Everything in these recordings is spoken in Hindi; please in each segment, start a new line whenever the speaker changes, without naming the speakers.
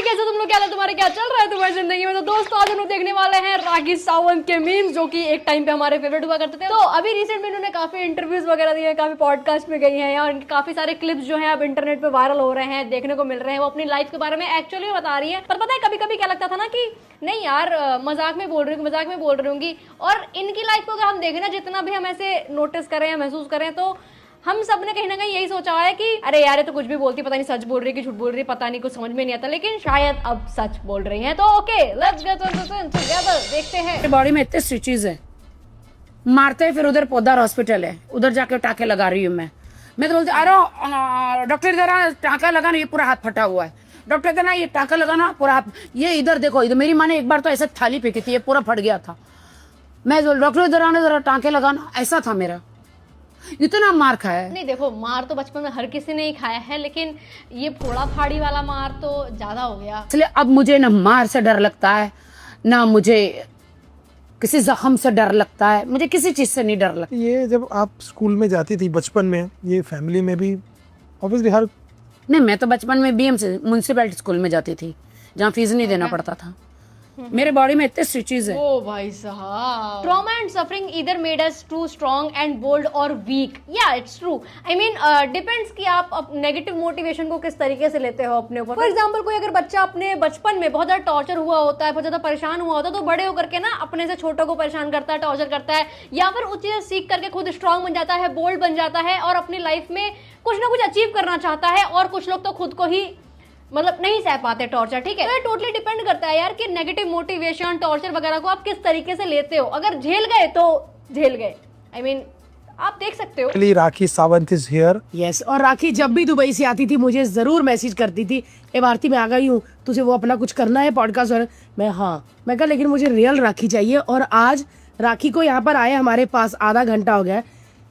कैसे तुम लोग, क्या है तुम्हारे, क्या चल रहा है तुम्हारी जिंदगी में। तो दोस्तों आज हम लोग देखने वाले हैं राखी सावंत के मीम्स, जो कि एक टाइम पे हमारे फेवरेट हुआ करते थे। तो अभी रिसेंट में इन्होंने काफी इंटरव्यूज वगैरह दिए हैं, काफी पॉडकास्ट में गई हैं और इनके काफी सारे क्लिप्स जो है अब इंटरनेट पे वायरल हो रहे हैं, देखने को मिल रहे हैं। वो अपनी लाइफ के बारे में एक्चुअली बता रही है। पर पता है कभी कभी क्या लगता था ना कि नहीं यार मजाक में बोल रही होंगी। और इनकी लाइफ को अगर हम देखें ना, जितना भी हम ऐसे नोटिस करें या महसूस करें, तो हम सब ने कहीं ना कहीं यही सोचा है कि अरे यार ये तो कुछ भी बोलती, पता नहीं सच बोल रही है कि झूठ बोल रही है, पता नहीं, कुछ समझ में नहीं आता। लेकिन शायद अब सच बोल रही हैं। तो ओके, लेट्स गेट टुगेदर, देखते हैं।
बॉडी में इतने स्टिचेस है, मारते हैं, फिर उधर पोदार हॉस्पिटल है, उधर जाके टाके लगा रही हूँ मैं तो बोलती अरे डॉक्टर इधर टाका लगाना, ये पूरा हाथ फटा हुआ है, डॉक्टर इधर ना ये टाका लगाना पूरा हाथ, ये इधर देखो इधर। मेरी माँ ने एक बार तो ऐसे थाली फेंकी थी, ये पूरा फट गया था। मैं डॉक्टर इधर आने जरा टाके लगाना, ऐसा था मेरा, इतना मार खाया है।
नहीं देखो, मार तो बचपन में हर किसी ने ही खाया है, लेकिन ये फोड़ा फाड़ी वाला मार तो ज्यादा हो गया।
इसलिए अब मुझे ना मार से डर लगता है, ना मुझे किसी जख्म से डर लगता है, मुझे किसी चीज से नहीं डर लगता।
ये जब आप स्कूल में जाती थी बचपन में, ये फैमिली में भी ऑब्वियसली हर
नहीं, मैं तो बचपन में बीएम से म्युनिसिपैलिटी स्कूल में जाती थी, जहाँ फीस नहीं देना पड़ता था। मेरे बॉडी में इतने स्टिचेस है।
ओ भाई साहब, trauma and suffering either made us too strong and bold और वीक। या it's true. I mean depends कि आप नेगेटिव मोटिवेशन को किस तरीके से लेते हो अपने ऊपर। फॉर एग्जांपल, कोई अगर बच्चा अपने बचपन में बहुत ज्यादा टॉर्चर हुआ होता है, बहुत ज्यादा परेशान हुआ होता है, तो बड़े होकर के ना अपने से छोटों को परेशान करता है, टॉर्चर करता है, या फिर उस चीजें सीख करके खुद स्ट्रॉन्ग बन जाता है, बोल्ड बन जाता है और अपनी लाइफ में कुछ ना कुछ अचीव करना चाहता है। और कुछ लोग तो खुद को ही मतलब नहीं सह पाते टॉर्चर, ठीक है। तो ये टोटली डिपेंड करता है यार कि नेगेटिव मोटिवेशन, टॉर्चर वगैरह को आप किस तरीके से लेते हो। अगर झेल गए तो झेल गए, आई मीन आप देख सकते हो।
Rakhi Sawant is here.
Yes, और राखी जब भी दुबई से आती थी मुझे जरूर मैसेज करती थी, ए भारती मैं आ गई हूँ, तुझे वो अपना कुछ करना है पॉडकास्ट। और मैं कहा लेकिन मुझे रियल राखी चाहिए। और आज राखी को यहाँ पर आए हमारे पास आधा घंटा हो गया,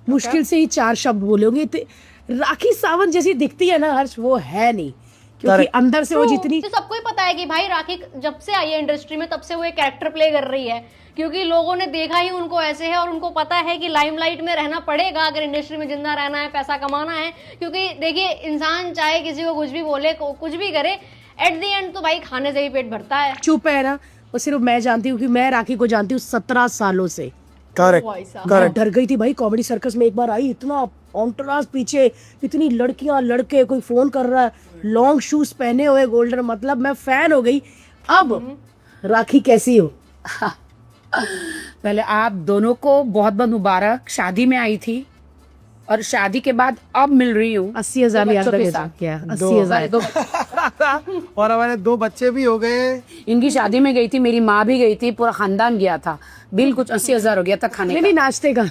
मुश्किल से ही 4 शब्द बोले होंगे। राखी सावंत जैसी दिखती है ना हर्ष, वो है नहीं, क्योंकि अंदर से वो जितनी।
तो सबको ही पता है कि भाई राखी जब से आई है इंडस्ट्री में, तब से वो एक कैरेक्टर प्ले कर रही है, क्योंकि लोगों ने देखा ही उनको ऐसे है और उनको पता है कि लाइमलाइट में रहना पड़ेगा अगर इंडस्ट्री में जिंदा रहना है, पैसा कमाना है। क्योंकि देखिए, इंसान चाहे किसी को कुछ भी बोले, कुछ भी करे, एट द एंड तो भाई खाने से ही पेट भरता है।
चुप है ना, वो सिर्फ मैं जानती हूँ कि मैं राखी को जानती हूँ 17 सालों से।
करेक्ट।
डर गई थी भाई, कॉमेडी सर्कस में एक बार आई, इतना ऑन्टराज पीछे, इतनी लड़कियां लड़के, कोई फोन कर रहा है, लॉन्ग शूज पहने हुए गोल्डन, मतलब मैं फैन हो गई। अब राखी कैसी हो? पहले आप दोनों को बहुत बहुत मुबारक, शादी में आई थी और शादी के बाद अब मिल रही हूँ 80,000 क्या 80,000
और हमारे 2 बच्चे भी हो गए।
इनकी शादी में गई थी, मेरी माँ भी गई थी, पूरा खानदान गया था, बिल कुछ 80,000 हो गया था खाने का, नाश्ते का।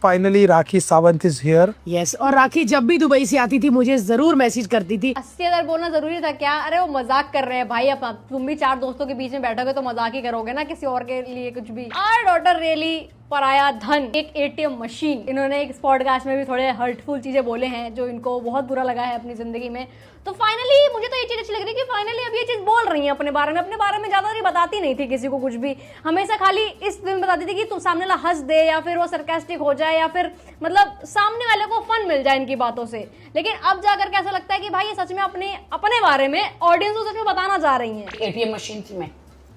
Finally Rakhi Sawant is here.
Yes, और राखी जब भी दुबई से आती थी मुझे जरूर मैसेज करती थी।
80,000 बोलना जरूरी था क्या? अरे वो मजाक कर रहे हैं भाई, अब तुम भी 4 दोस्तों के बीच में बैठोगे तो मजाक ही करोगे ना, किसी और के लिए कुछ भी। आवर डॉटर रियली पराया धन, एक एटीएम मशीन। इन्होंने एक पॉडकास्ट में भी थोड़े हर्टफुल चीजें बोले हैं जो इनको बहुत बुरा लगा है अपनी जिंदगी में। तो फाइनली मुझे तो ये चीज अच्छी लग रही है कि फाइनली अब ये चीज बोल रही हैं अपने बारे में ज्यादा नहीं बताती नहीं थी किसी को कुछ भी, हमेशा खाली इस दिन बताती थी कि तुम सामने वाला हंस दे या फिर वो सरकास्टिक हो जाए या फिर मतलब सामने वाले को फन मिल जाए इनकी बातों से। लेकिन अब जाकर के ऐसा लगता है कि भाई ये सच में अपने बारे में ऑडियंस को सच में बताना चाह रही हैं।
एटीएम मशीन थी मैं,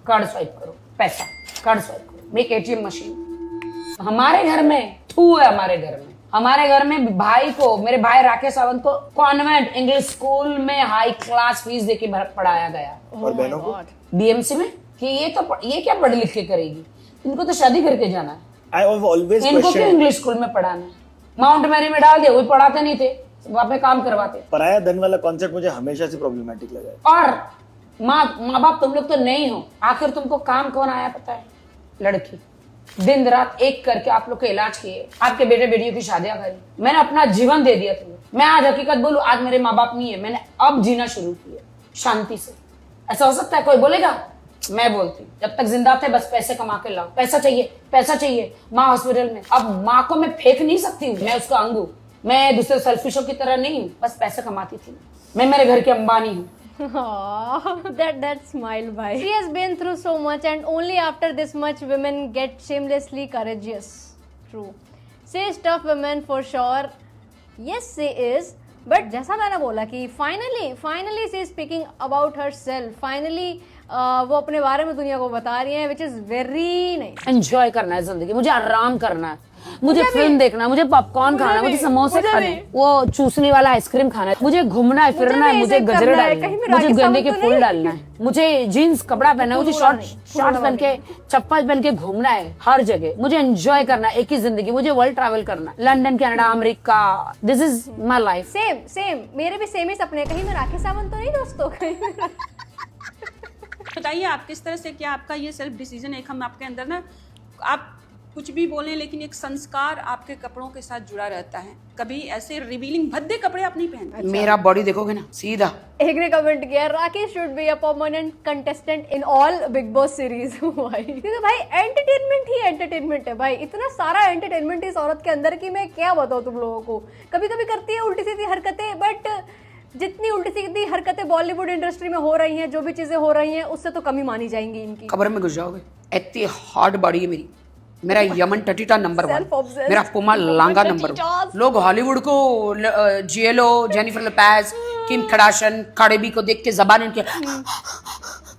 कार्ड स्वाइप करो पैसा, कार्ड स्वाइप करो, मैं एक एटीएम मशीन। हमारे घर में थू है, हमारे घर में भाई को, मेरे भाई राकेश सावंत को कॉन्वेंट इंग्लिश स्कूल में हाई क्लास फीस देके पढ़ाया गया,
और बहनों को
बीएमसी में, कि ये क्या पढ़ लिख के करेगी, इनको तो शादी करके जाना है,
I have always
इनको क्यों इंग्लिश स्कूल में पढ़ाना है। माउंट मैरी में डाल दिया, वो पढ़ाते नहीं थे, वहां पे काम करवाते।
पराया धन वाला कॉन्सेप्ट मुझे हमेशा से प्रॉब्लमेटिक लगा है।
और माँ बाप तुम लोग तो नहीं हो, आखिर तुमको काम कौन आया पता है? लड़की। दिन रात एक करके आप लोग का इलाज किए, आपके बेटे बेटियों की शादियां करी, मैंने अपना जीवन दे दिया तुम्हें। मैं आज हकीकत बोलूं, आज मेरे माँ बाप नहीं है, मैंने अब जीना शुरू किया शांति से। ऐसा हो सकता है कोई बोलेगा? मैं बोलती हूँ जब तक जिंदा थे बस पैसे कमा के लाओ, पैसा चाहिए। माँ हॉस्पिटल में, अब माँ को मैं फेंक नहीं सकती हूँ, मैं उसका अंग हूँ, मैं दूसरे सेल्फिशों की तरह नहीं हूँ, बस पैसे कमाती थी, मैं मेरे घर की अंबानी हूँ।
that smile, bhai. She has been through so much, and only after this much women get shamelessly courageous. True. She is tough women for sure. Yes, she is. But जैसा मैंने बोला कि finally she is speaking about herself, finally वो अपने बारे में दुनिया को बता रही है, which is very nice.
Enjoy करना है जिंदगी, मुझे आराम करना है, मुझे फिल्म देखना है, मुझे पॉपकॉर्न खाना है, मुझे समोसे खाने हैं, वो चूसने वाला आइसक्रीम खाना है, मुझे घूमना है, फिरना है, मुझे गजरे डालना है, मुझे गेंदे के फूल डालना है, मुझे जीन्स कपड़ा पहनना है, मुझे शॉर्ट्स पहन के चप्पल पहन के घूमना है हर जगह, मुझे एंजॉय करना है एक ही जिंदगी, मुझे वर्ल्ड ट्रैवल करना है, London, Canada, America, this is my life.
Same मेरे भी सेम ही सपने। कहीं मैं राखी सावंत तो नहीं दोस्तों? कहीं
बताइए आप किस तरह से, क्या आपका ये सेल्फ डिसीजन है, हम आपके अंदर ना, आप कुछ भी बोलें लेकिन एक संस्कार आपके कपड़ों के साथ जुड़ा रहता है, कभी ऐसे रिवीलिंग भद्दे कपड़े आप नहीं पहनते।
मेरा बॉडी देखोगे ना सीधा।
एक ने कमेंट किया Rakhi should be a permanent contestant in all Bigg Boss series. भाई क्योंकि भाई एंटरटेनमेंट ही एंटरटेनमेंट है भाई, इतना सारा एंटरटेनमेंट इस औरत के अंदर की मैं क्या बताऊं तुम लोगों को। कभी कभी करती है उल्टी सीधी हरकतें, बट जितनी उल्टी सीधी हरकतें बॉलीवुड इंडस्ट्री में हो रही हैं, जो भी चीजें हो रही हैं, उससे तो कमी मानी जाएंगी इनकी।
कब्र में घुस जाओगे, इतनी हार्ड बॉडी है मेरी, मेरा यमन टटीटा नंबर 1,
Self-obsessed.
मेरा पुमा लांगा नंबर 1। लोग हॉलीवुड को जिएलो, जेनिफर लोपेज, किम कardashian, कार्डी बी को देख के जबान इनके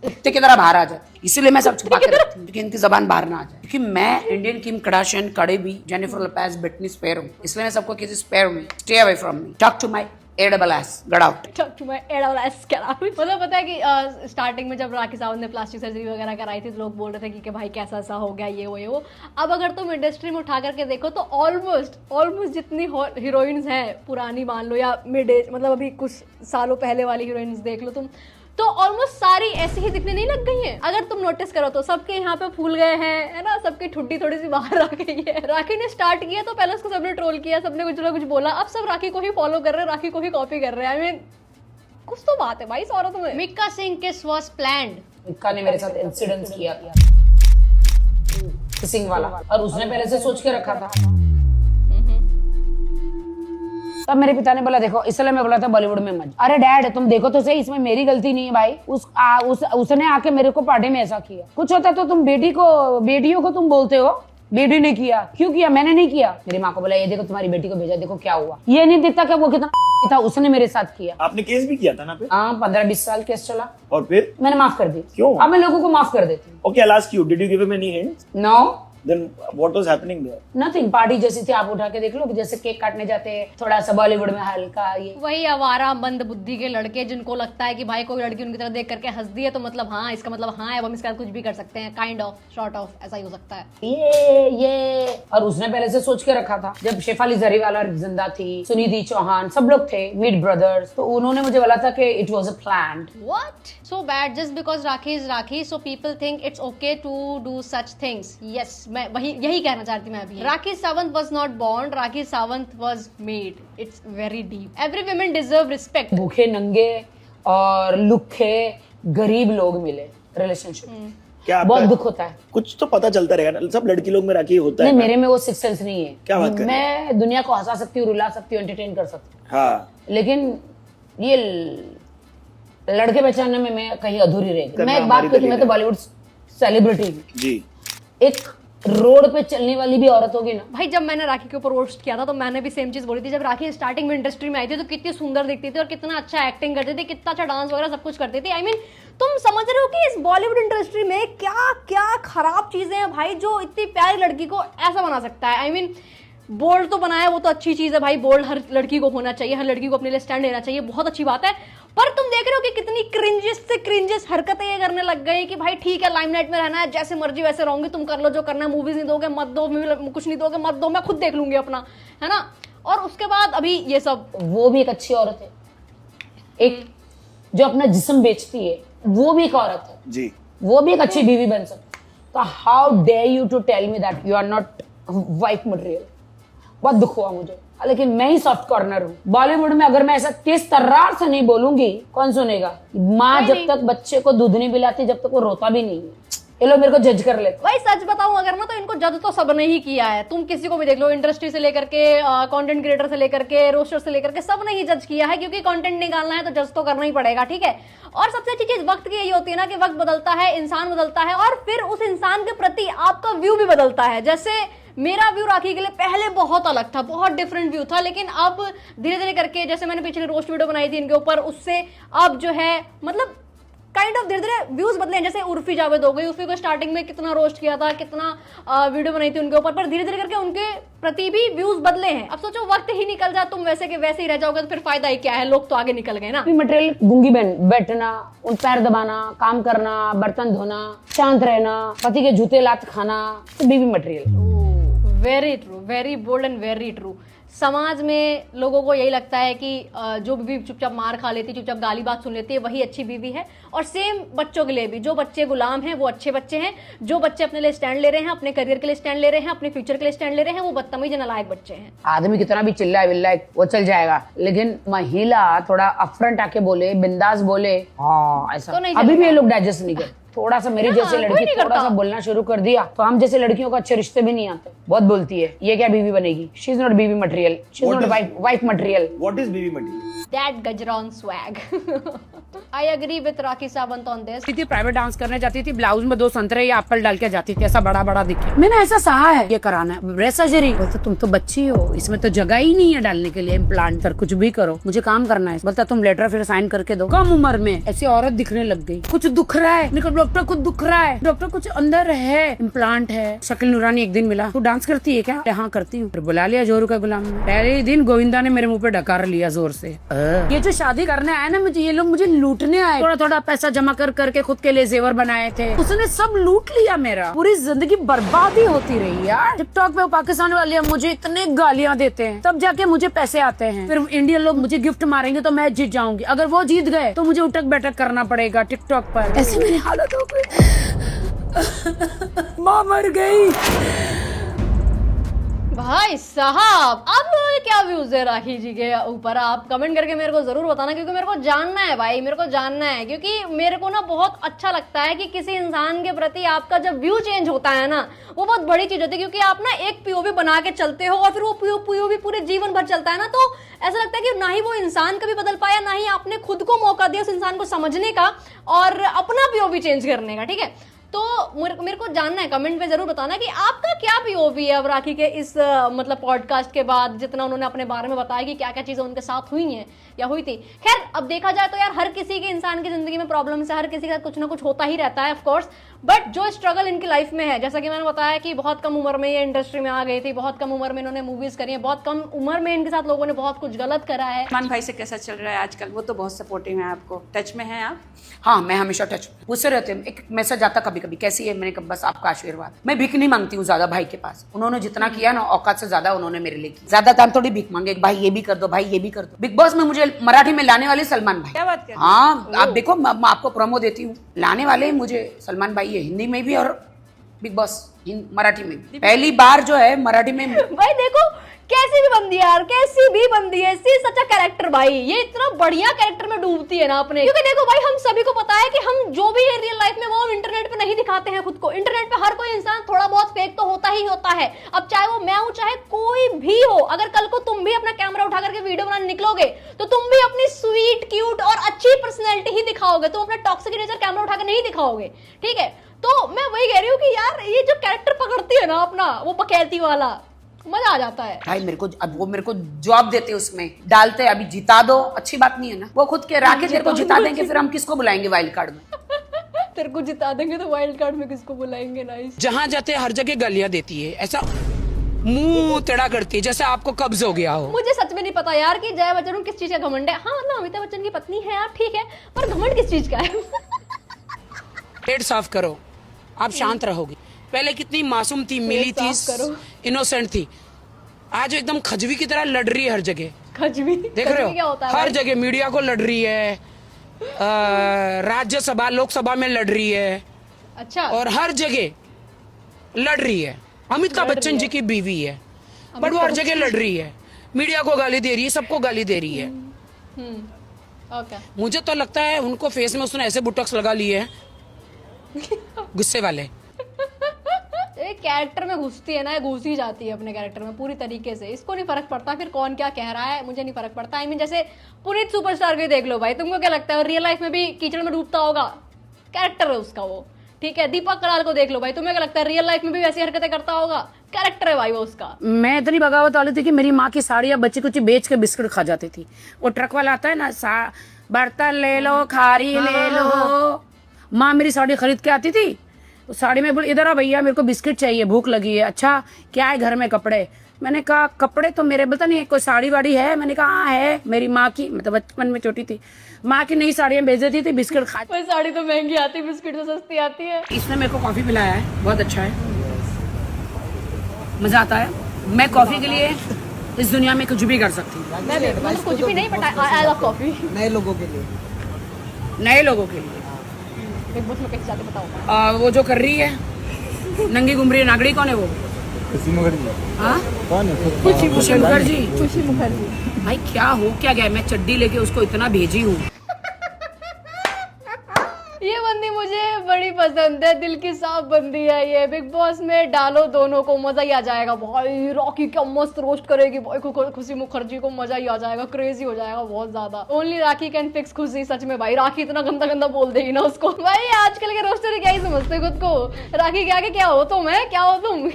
कुत्ते की तरह बाहर आ जाए, इसीलिए मैं सब छुपा के रखती हूँ कि इनकी जबान बाहर ना आ जाए, क्योंकि मैं इंडियन किम कardashian, Cardi B, Jennifer Lopez, Britney Spear हूँ, इसलिए मैं सबको किसी स्पेयर में stay away from me, talk to my ASS, get out.
मतलब पता है कि स्टार्टिंग में जब राखी सावंत ने प्लास्टिक सर्जरी वगैरह कराई थी तो लोग बोल रहे थे कि भाई कैसा सा हो गया, ये वो। अब अगर तुम इंडस्ट्री में उठा करके देखो तो ऑलमोस्ट जितनी हीरोइंस हैं पुरानी मान लो या मिड एज, मतलब अभी कुछ सालों पहले वाली हीरोइंस देख लो तुम, तो ऑलमोस्ट सारी ऐसी ही दिखने नहीं लग गई हैं। अगर तुम नोटिस करो तो सबके यहाँ पे फूल गए हैं, है ना, सबकी ठुड्डी थोड़ी सी बाहर आ गई है। राखी ने स्टार्ट किया तो पहले उसको सबने ट्रोल किया, सबने कुछ ना कुछ बोला, अब सब राखी को ही फॉलो कर रहे हैं, राखी को ही कॉपी कर रहे हैं। आई मीन कुछ तो बात है भाई इस औरत में। मिक्का सिंह किस वाज प्लान्ड।
मिक्का ने मेरे साथ इंसिडेंस किया किसिंग वाला, और उसने पहले से सोच के रखा था। तब मेरे पिता ने बोला देखो, इसलिए मैं बोला था बॉलीवुड में मत। अरे डैड तुम देखो तो सही, इसमें मेरी गलती नहीं है भाई, उसने आके मेरे को पार्टी में ऐसा किया। कुछ होता तो तुम बेटियों को तुम बोलते हो, बेटी ने किया, क्यों किया? मैंने नहीं किया। मेरी माँ को बोला ये देखो तुम्हारी बेटी को भेजा, देखो क्या हुआ। ये नहीं दिखता क्या वो कितना था, उसने मेरे साथ किया।
आपने केस भी किया था ना पे?
हाँ 15-20 साल केस चला,
और फिर
मैंने माफ कर दी।
क्यों?
अब मैं लोगों को माफ कर देती हूँ।
Okay, I'll ask you, did you give him any hints?
No,
Then what was happening there?
Nothing. Party जैसी थी, आप उठा के देख लो, जैसे केक काटने जाते हैं थोड़ा सा बॉलीवुड में हल्का ये।
वही आवारा मंद बुद्धि के लड़के जिनको लगता है कि भाई कोई लड़की उनकी तरफ देख करके हंस दी है तो मतलब हाँ, इसका मतलब हाँ है, अब हम इसका कुछ भी कर सकते हैं, काइंड ऑफ शॉर्ट ऑफ ऐसा ही हो सकता है।
ये और उसने पहले से सोच के रखा था। जब शेफाली जरीवाला जिंदा थी, सुनिधि चौहान, सब लोग थे, मीट ब्रदर्स, तो उन्होंने मुझे बोला था कि it was a planned.
What? So bad just because Rakhi is Rakhi, so people think it's okay to do such things. Yes, मैं यही कहना चाहती मैं अभी। Rakhi Sawant was not born, Rakhi Sawant was made. It's very deep. Every woman deserve respect.
भूखे नंगे और लुखे गरीब लोग मिले रिलेशनशिप,
क्या
बहुत
आपका
दुख होता है।
कुछ तो पता चलता रहेगा ना, सब लड़की लोग में राखी होता है
नहीं,
ना?
मेरे में वो सिक्स सेंस नहीं है।
क्या बात कर रहे
मैं दुनिया को हंसा सकती हूँ, रुला सकती हूँ, एंटरटेन कर सकती हूँ,
हाँ,
लेकिन ये लड़के पहचानने में मैं कहीं अधूरी रह गई।
करना
मैं एक बात
हमारी
कहती, मैं
दलील
तो
है।
बॉलीवुड सेलिब्रिटी हूँ।
जी।
एक रोड पे चलने वाली भी औरत होगी ना।
भाई जब मैंने राखी के ऊपर रोस्ट किया था तो मैंने भी सेम चीज बोली थी। जब राखी स्टार्टिंग में इंडस्ट्री में आई थी तो कितनी सुंदर दिखती थी और कितना अच्छा एक्टिंग करती थी, कितना अच्छा डांस वगैरह सब कुछ करती थी। आई मीन तुम समझ रहे हो कि इस बॉलीवुड इंडस्ट्री में क्या क्या खराब चीजें हैं भाई, जो इतनी प्यारी लड़की को ऐसा बना सकता है। आई मीन बोल्ड तो बनाया, वो तो अच्छी चीज है भाई, बोल्ड हर लड़की को होना चाहिए, हर लड़की को अपने लिए स्टैंड लेना चाहिए, बहुत अच्छी बात है। पर तुम देख रहे हो कि कितनी क्रिंजेस हरकतें ये करने लग गई कि भाई ठीक है लाइमलाइट में रहना है, जैसे मर्जी वैसे रहूंगी, तुम कर लो जो करना है, मूवीज नहीं दोगे मत दो, कुछ नहीं दोगे मत दो, मैं खुद देख लूंगी अपना, है ना। और उसके बाद अभी ये सब,
वो भी एक अच्छी औरत है, एक जो अपना जिस्म बेचती है वो भी एक औरत है
जी।
वो भी एक अच्छी बीवी बन सकती। तो how dare you to tell me that you are not wife material. बहुत दुख हुआ मुझे, लेकिन मैं ही सॉफ्ट कॉर्नर हूँ बॉलीवुड में। अगर मैं ऐसा तेज तर्रार से नहीं बोलूंगी कौन सुनेगा। माँ जब तक बच्चे को दूध नहीं पिलाती जब तक वो रोता भी नहीं है। ये लोग मेरे को जज कर लेते।
भाई सच बताऊं अगर ना तो इनको जज तो सबने ही किया है। तुम किसी को भी देख लो, इंडस्ट्री से लेकर के कंटेंट क्रिएटर से लेकर के रोस्टर से लेकर के सबने ही जज किया है, क्योंकि कंटेंट निकालना है तो जज तो करना ही पड़ेगा, ठीक है। और सबसे अच्छी चीज वक्त की यही होती है ना कि वक्त बदलता है, इंसान बदलता है, और फिर उस इंसान के प्रति आपका व्यू भी बदलता है। जैसे मेरा व्यू राखी के लिए पहले बहुत अलग था, बहुत डिफरेंट व्यू था, लेकिन अब धीरे धीरे करके, जैसे मैंने पिछले रोस्ट वीडियो बनाई थी इनके ऊपर, उससे अब जो है मतलब काइंड ऑफ धीरे धीरे व्यूज बदले हैं। जैसे उर्फी जावेद हो गई, उर्फी को स्टार्टिंग में कितना रोस्ट किया था, कितना वीडियो बनाई थी उनके ऊपर, पर धीरे धीरे करके उनके प्रति भी व्यूज बदले हैं। अब सोचो वक्त ही निकल जाए, तुम वैसे के वैसे ही रह जाओगे तो फिर फायदा ही क्या है, लोग तो आगे निकल गए ना।
मटेरियल गूंगी बहन, बैठना, उन पैर दबाना, काम करना, बर्तन धोना, शांत रहना, पति के जूते लात खाना, तो बीवी material.
Very true, very bold and very true. समाज में लोगों को यही लगता है कि जो बीवी चुपचाप मार खा लेती, चुपचाप गाली बात सुन लेती है, वही अच्छी बीवी है। और सेम बच्चों के लिए भी, जो बच्चे गुलाम हैं वो अच्छे बच्चे हैं, जो बच्चे अपने लिए स्टैंड ले रहे हैं, अपने करियर के लिए स्टैंड ले रहे हैं, अपने फ्यूचर के लिए स्टैंड ले रहे हैं, वो बदतमीज नालायक बच्चे हैं।
आदमी कितना भी चिल्लाए विल्लाए वो चल जाएगा, लेकिन महिला थोड़ा अपफ्रंट आके बोले, बिंदास बोले, हाँ ऐसा
तो नहीं
अभी भी
चलेगा।
ये लोग डाइजेस्ट नहीं करते। थोड़ा सा मेरे जैसे
कोई
लड़की
नहीं
थोड़ा
करता।
सा बोलना शुरू कर दिया तो हम जैसे लड़कियों को अच्छे रिश्ते भी नहीं आते। बहुत बोलती है, ये क्या बीवी बनेगी, शी इज नॉट बीवी material, she is
What
not
is-
wife material.
What is BB material?
That Gajron swag. I agree with Rakhi Sawant on this.
थी प्राइवेट डांस करने जाती थी, ब्लाउज में 2 संतरे या एप्पल डाल के जाती थी, ऐसा बड़ा बड़ा दिखे। मैंने ऐसा सहा है ये कराना है, ब्रेस्ट सर्जरी। बोलता तुम तो बच्ची हो, इसमें तो जगह ही नहीं है डालने के लिए इम्प्लांट, सर कुछ भी करो, मुझे काम करना है। बोलता तुम लेटर फिर साइन करके दो। कम उम्र में ऐसी औरत दिखने लग गई, कुछ दुख रहा है, निकल डॉक्टर कुछ दुख रहा है, डॉक्टर कुछ अंदर है, इम्प्लांट है। शकील नूरानी एक दिन मिला, तू डांस करती है क्या? हाँ करती हूँ। फिर बुला लिया जोरू का गुलाम ने। पहले ही दिन गोविंदा ने मेरे मुंह पे डकार लिया जोर से। ये जो शादी करने आए ना मुझे, ये लोग मुझे लूटने आए। थोड़ा थोड़ा पैसा जमा कर करके खुद के लिए जेवर बनाए थे, उसने सब लूट लिया मेरा। पूरी जिंदगी बर्बादी होती रही यार। टिकटॉक पे पाकिस्तान वाले मुझे इतने गालियां देते हैं, तब जाके मुझे पैसे आते हैं। फिर इंडियन लोग मुझे गिफ्ट मारेंगे तो मैं जीत जाऊंगी, अगर वो जीत गए तो मुझे उठक बैठक करना पड़ेगा टिकटॉक पर। ऐसी मेरी हालत हो गई। माँ मर गई।
भाई साहब, आप लोगों के क्या व्यूज है राखी जी के ऊपर? आप कमेंट करके मेरे को जरूर बताना, क्योंकि मेरे को जानना है भाई, मेरे को जानना है। क्योंकि मेरे को ना बहुत अच्छा लगता है कि किसी इंसान के प्रति आपका जब व्यू चेंज होता है ना, वो बहुत बड़ी चीज होती है। क्योंकि आप ना एक पीओवी बना के चलते हो और फिर वो पीओवी पूरे जीवन भर चलता है ना, तो ऐसा लगता है कि ना ही वो इंसान कभी बदल पाया, ना ही आपने खुद को मौका दिया उस इंसान को समझने का और अपना पीओवी चेंज करने का, ठीक है। तो मेरे को जानना है, कमेंट में जरूर बताना कि आपका क्या पीओवी है अब राखी के इस मतलब पॉडकास्ट के बाद, जितना उन्होंने अपने बारे में बताया कि क्या क्या चीजें उनके साथ हुई हैं या हुई थी। खैर अब देखा जाए तो यार हर किसी के इंसान की जिंदगी में प्रॉब्लम्स है, हर किसी का कुछ ना कुछ होता ही रहता है ऑफ कोर्स, बट जो स्ट्रगल इनकी लाइफ में है, जैसा कि मैंने बताया कि बहुत कम उम्र में ये इंडस्ट्री में आ गई थी, बहुत कम उम्र में इन्होंने मूवीज करी है, बहुत कम उम्र में इनके साथ लोगों ने बहुत कुछ गलत करा है।
सलमान भाई से कैसा चल रहा है आजकल? वो तो बहुत सपोर्टिव है आपको, टच में है आप?
हाँ मैं हमेशा टच में मुझसे रहते हैं। एक मैसेज आता कभी कभी, कैसी है, मैंने कहा बस आपका आशीर्वाद। मैं भीख नहीं मांगती हूँ ज्यादा भाई के पास, उन्होंने जितना किया ना औकात से ज्यादा उन्होंने मेरे लिए किया। ज्यादा टाइम थोड़ी भीख मांगे, भाई ये भी कर दो, भाई ये भी कर दो। बिग बॉस में मुझे मराठी में लाने वाले सलमान भाई।
क्या बात कर रहे हैं?
हाँ आप देखो, मैं आपको प्रोमो देती हूँ, लाने वाले मुझे सलमान भाई है, हिंदी में भी और बिग बॉस मराठी में भी। पहली बार जो है मराठी में।
भाई देखो कैसी भी बंदी है यार, कैसी भी बंदी है, सी सच्चा कैरेक्टर भाई, ये इतना बढ़िया कैरेक्टर में डूबती है ना अपने। क्योंकि देखो भाई हम सभी को पता है कि हम जो भी है रियल लाइफ में वो हम इंटरनेट पे नहीं दिखाते हैं खुद को। इंटरनेट पे हर कोई इंसान थोड़ा बहुत फेक तो होता ही होता है। अब चाहे वो मैं हूं चाहे कोई भी हो, अगर कल को तुम भी अपना कैमरा उठा करके वीडियो बनाने निकलोगे तो तुम भी अपनी स्वीट क्यूट और अच्छी पर्सनैलिटी ही दिखाओगे, तुम अपना टॉक्सिक नेचर कैमरा उठा कर नहीं दिखाओगे, ठीक है। तो मैं वही कह रही हूँ कि यार ये जो कैरेक्टर पकड़ती है ना अपना, वो बकैती वाला, मजा आ जाता है
भाई। मेरे को अब वो मेरे को जॉब देते उसमें डालते, अभी जिता दो, अच्छी बात नहीं है ना। वो खुद के राके तेरे को जिता देंगे, फिर हम किसको बुलाएंगे वाइल्ड कार्ड में?
तेरे को जिता देंगे तो वाइल्ड कार्ड में किसको बुलाएंगे? नाइस।
जहां जाते हर जगह गालियां देती है, ऐसा मुंह टेढ़ा करती है जैसे आपको कब्ज हो गया हो।
मुझे सच में नहीं पता यार कि जया बच्चन को किस चीज का घमंड है। हाँ मतलब अमिताभ बच्चन की पत्नी है आप, ठीक है, पर घमंड किस चीज का है?
पेट साफ करो, आप शांत रहोगे। पहले कितनी मासूम थी, मिली थी,
साफ करो।
इनोसेंट थी, आज एकदम खजवी की तरह लड़ रही है हर जगह।
खजवी
देख रहे
क्या
हो,
होता है
हर
भाई?
जगह मीडिया को लड़ रही है, राज्यसभा लोकसभा में लड़ रही है,
अच्छा,
और हर जगह लड़ रही है। अमिताभ बच्चन जी की बीवी है, बट वो हर जगह लड़ रही है, मीडिया को गाली दे रही है, सबको गाली दे रही है।
ओके।
मुझे तो लगता है उनको फेस में उसने ऐसे बुटक्स लगा लिए हैं, गुस्से वाले।
एक कैरेक्टर में घुसती है ना, ये घुस ही जाती है अपने कैरेक्टर में पूरी तरीके से। इसको नहीं फर्क पड़ता फिर कौन क्या कह रहा है, मुझे नहीं फर्क पड़ता। आई मीन जैसे पुनीत सुपरस्टार को ही देख लो भाई, तुमको क्या लगता है रियल लाइफ में भी कीचड़ में डूबता होगा? कैरेक्टर है उसका वो, ठीक है। दीपक कराल को देख लो भाई, तुम्हें क्या लगता है रियल लाइफ में भी वैसी हरकतें करता होगा? कैरेक्टर है भाई वो उसका।
मैं इतनी बगावत वाली थी कि मेरी माँ की साड़ियाँ बच्ची कुछ बेच के बिस्किट खा जाती थी। वो ट्रक वाला आता है ना, बर्तन ले लो, खारी ले लो। माँ मेरी साड़ी खरीद के आती थी, उस साड़ी में बोल इधर आ भैया मेरे को बिस्किट चाहिए, भूख लगी है। अच्छा क्या है घर में? कपड़े। मैंने कहा कपड़े तो मेरे बोलता नहीं कोई साड़ी वाड़ी है? मैंने कहा हाँ है, मेरी माँ की, मतलब बचपन में छोटी थी, माँ की नई साड़ियाँ भेज देती थी, बिस्किट खा।
कोई साड़ी तो महंगी आती, बिस्किट तो सस्ती आती है।
इसने मेरे को कॉफी पिलाया है, बहुत अच्छा है, मजा आता है। मैं कॉफी के लिए इस दुनिया में कुछ भी कर सकती हूँ।
मैं भी, मतलब कुछ भी नहीं, बट आई लव कॉफी।
नए लोगों के लिए।
नए लोगों के लिए
बिग बॉस में कैसे जाते बताओ।
वो जो कर रही है नंगी घूम रही है, नागड़ी कौन है वो?
खुशी मुखर्जी।
हाँ
कौन है?
खुशी मुखर्जी।
खुशी मुखर्जी।
भाई क्या हो क्या गया, मैं चड्डी लेके उसको इतना भेजी हूँ।
ये बंदी मुझे बड़ी पसंद है, दिल की साफ बंदी है ये। बिग बॉस में डालो दोनों को, मजा ही आ जाएगा भाई। रॉकी क्या मस्त रोस्ट करेगी भाई, खुशी मुखर्जी को मजा ही आ जाएगा, क्रेजी हो जाएगा बहुत ज्यादा। ओनली राखी कैन फिक्स खुशी। सच में भाई, राखी इतना गंदा गंदा बोल देगी ना उसको। भाई आजकल के रोस्टर क्या ही समझते खुद को, राखी के आगे क्या हो तुम, है क्या हो तुम।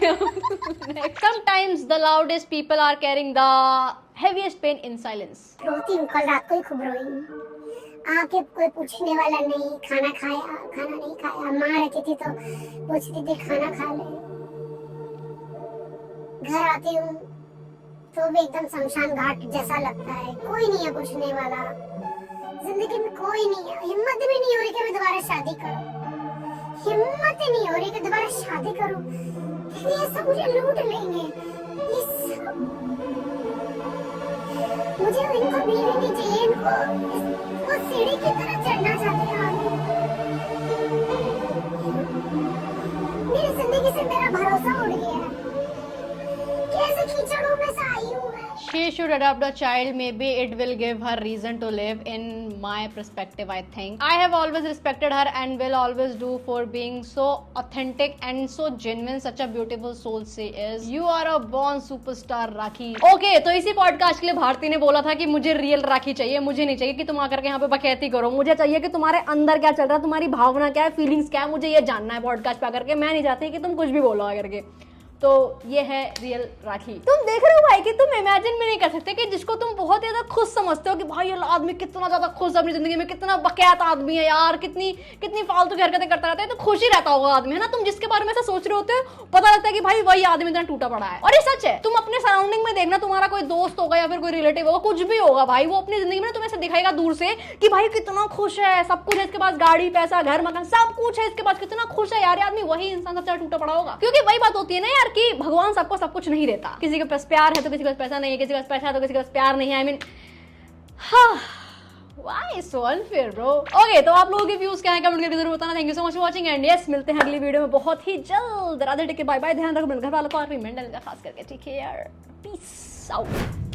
Sometimes the loudest people are carrying the heaviest pain in silence.
रोती हूँ, कल रात को ही खूब रोई। आके कोई पूछने वाला नहीं, खाना खाया, खाना नहीं खाया। माँ रहती थी तो पूछती थी खाना खा ले। घर आती हूँ तो भी एकदम शमशान घाट जैसा लगता है, कोई नहीं है पूछने वाला। जिंदगी में कोई नहीं है, हिम्मत भी नहीं हो रही कि मैं दोबारा शादी करूँ। हिम्मत ही नहीं हो रही कि दोबारा शादी करूँ। ये सब मुझे लूट लेंगे, ये सब मुझे इनको बीवी नहीं चाहिए, इनको वो सीढ़ी की तरह चढ़ना चाहते हैं आगे। मेरी जिंदगी से मेरा भरोसा उड़ गया है, कैसे कीचड़ों में से आई हूँ मैं।
She should adopt a child. Maybe it will give her reason to live. In my perspective, I think I have always respected her and will always do for being so authentic and so genuine. Such a beautiful soul she is. You are a born superstar, rakhi. Okay, तो इसी पॉडकास्ट के लिए भारती ने बोला था कि मुझे रियल राखी चाहिए, मुझे नहीं चाहिए कि तुम आकर के यहाँ पे बकैती करो। मुझे चाहिए कि तुम्हारे अंदर क्या चल रहा है, तुम्हारी भावना क्या है, फीलिंग्स क्या है, मुझे ये जानना है पॉडकास्ट पे आकर के। मैं नहीं चाहती कि तुम कुछ भी बोलो आकर के। तो ये है रियल राखी। तुम देख रहे हो भाई कि तुम इमेजिन भी नहीं कर सकते कि जिसको तुम बहुत ज्यादा खुश समझते हो कि भाई ये आदमी कितना ज्यादा खुश है अपनी जिंदगी में, कितना बकैत आदमी है यार, कितनी फालतू की हरकतें करता रहता है, तो खुश ही रहता होगा आदमी, है ना। तुम जिसके बारे में ऐसा सोच रहे होते हो, पता लगता है कि भाई वही आदमी इतना टूटा पड़ा है। और ये सच है, तुम अपने सराउंडिंग में देखना, तुम्हारा कोई दोस्त होगा या फिर कोई रिलेटिव होगा, कुछ भी होगा भाई, वो अपनी जिंदगी में तुम्हें ऐसे दिखाएगा दूर से कि भाई कितना खुश है, सब कुछ है इसके पास, गाड़ी पैसा घर मकान सब कुछ है इसके पास, कितना खुश है यार आदमी। वही इंसान सबसे ज्यादा टूटा पड़ा होगा, क्योंकि वही बात होती है ना यार कि भगवान सबको सब कुछ नहीं देता। किसी के पास प्यार है तो किसी के पास पैसा नहीं है, किसी के पास पैसा है तो किसी के पास प्यार नहीं है। I mean Why so unfair, bro? Okay, तो आप लोगों के व्यूज क्या है कमेंट करके जरूर बताना। Thank you so much for watching and yes, मिलते हैं अगली वीडियो में बहुत ही जल्द। Radhe take care, bye bye. ध्यान रखो, घर वालों को और भी मेंटल का खास करके, ठीक है यार। Peace out.